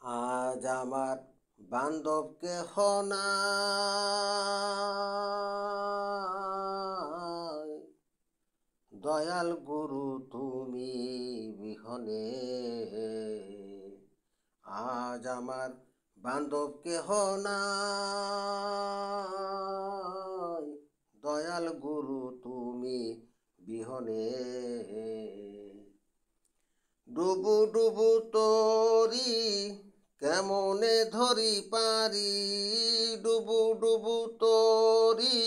আজ আমার বান্ধব কেহ নাই, দয়াল গুরু তুমি বিহনে। আজ আমার বান্ধব কেহ নাই, দয়াল গুরু তুমি বিহনে। ডুবু ডুবু তরি কেমনে ধরি পারি, ডুবু ডুবু তরি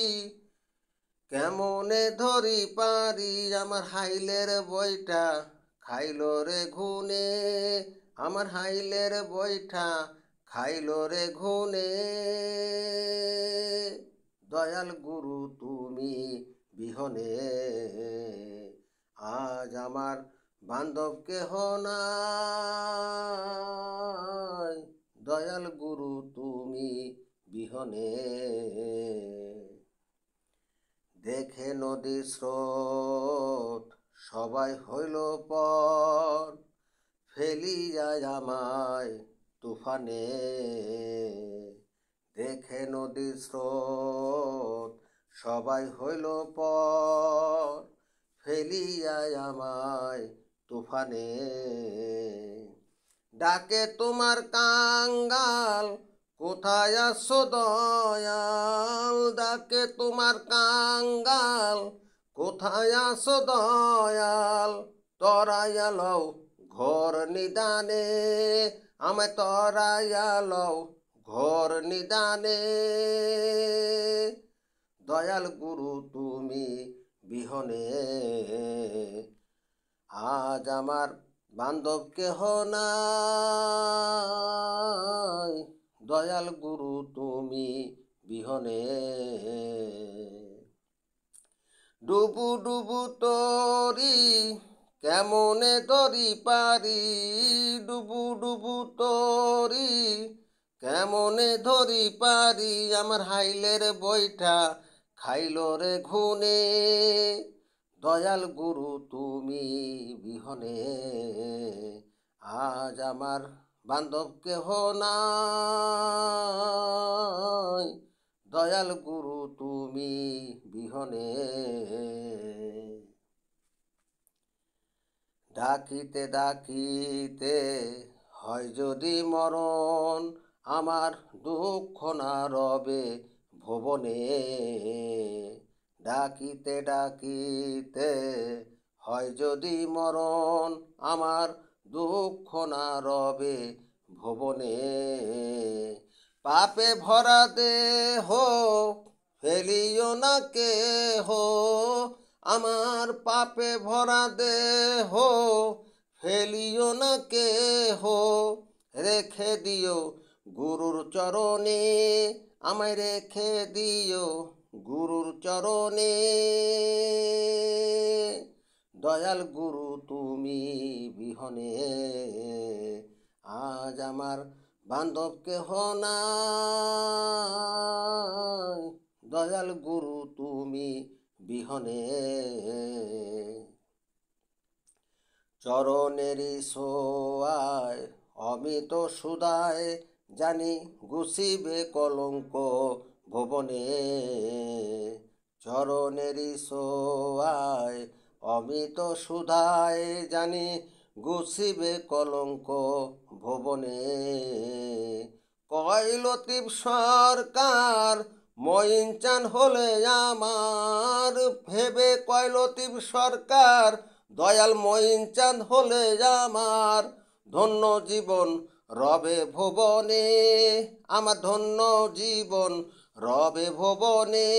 কেমনে ধরি পারি। আমার হাইলের বইটা খাইল রে ঘুনে, আমার হাইলের বইটা খাইল রে ঘুনে। দয়াল গুরু তুমি বিহনে, আজ আমার বান্ধব কেহ নাই, দয়াল গুরু তুমি বিহনে। দেখে নদী স্রোত সবাই হইল পর, ফেলিয়া আমায় তুফানে। দেখে নদী স্রোত সবাই হইল পর, ফেলিয়া আমায় তুফানে। ডাকে তোমার কাঙ্গাল কোথায় আছো দয়াল, ডাকে তোমার কাঙ্গাল কোথায় আছো দয়াল। তরাইয়া লও ঘোর নিদানে, আমায় তরাইয়া লও ঘোর নিদানে। দয়াল গুরু তুমি বিহনে, আজ আমার বান্ধব কেহ নাই, দয়াল গুরু তুমি বিহনে। ডুবু ডুবু তরি কেমনে ধরি পারি, ডুবু ডুবু তরি কেমনে ধরি পারি। আমার হাইলের বইটা খাইল রে ঘুনে, দয়াল গুরু তুমি বিহনে। আজ আমার বান্ধব কেহ নাই, দয়াল গুরু তুমি বিহনে। ডাকিতে ডাকিতে হয় যদি মরণ, আমার দুঃখ না রবে ভুবনে। ডাকিতে ডাকিতে হয় যদি মরণ, আমার দুঃখ না রবে ভুবনে। পাপে ভরা দেহ ফেলিও না কেহ, আমার পাপে ভরা দেহ ফেলিও না কেহ। রেখে দিও গুরুর চরণে, আমায় রেখে দিও গুরুর চরণে। দয়াল গুরু তুমি বিহনে, আজ আমার বান্ধব কেহ নাই, দয়াল গুরু তুমি বিহনে। চরণেরই ছোঁয়ায় অমিত সুদায়, জানি গুছিবে কলঙ্ক ভুবনে। চরণেরই ছোঁয়ায় অমিত সুধায়, জানি গুছিবে কলঙ্ক ভুবনে। কয় লতিফ সরকার মঈন চান হলে আমার, ভেবে কয় লতিফ সরকার দয়াল মঈন চাঁদ হলে আমার। ধন্য জীবন রবে ভুবনে, আমার ধন্য জীবন রবে ভুবনে।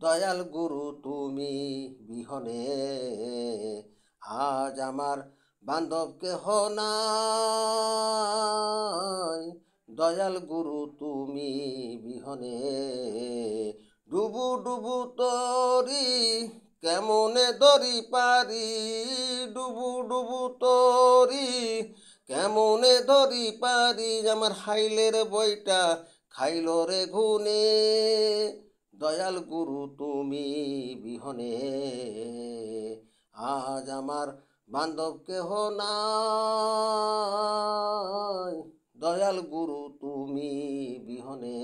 দয়াল গুরু তুমি বিহনে, আজ আমার বান্ধব কেহ নাই, দয়াল গুরু তুমি বিহনে। ডুবু ডুবু তরি কেমনে ধরি পারি, ডুবু ডুবু তরি কেমনে ধরি পারি। আমার হাইলের বইটা খাইল রে ঘুনে, দয়াল গুরু তুমি বিহনে। আজ আমার বান্ধব কেহ নাই, দয়াল গুরু তুমি বিহনে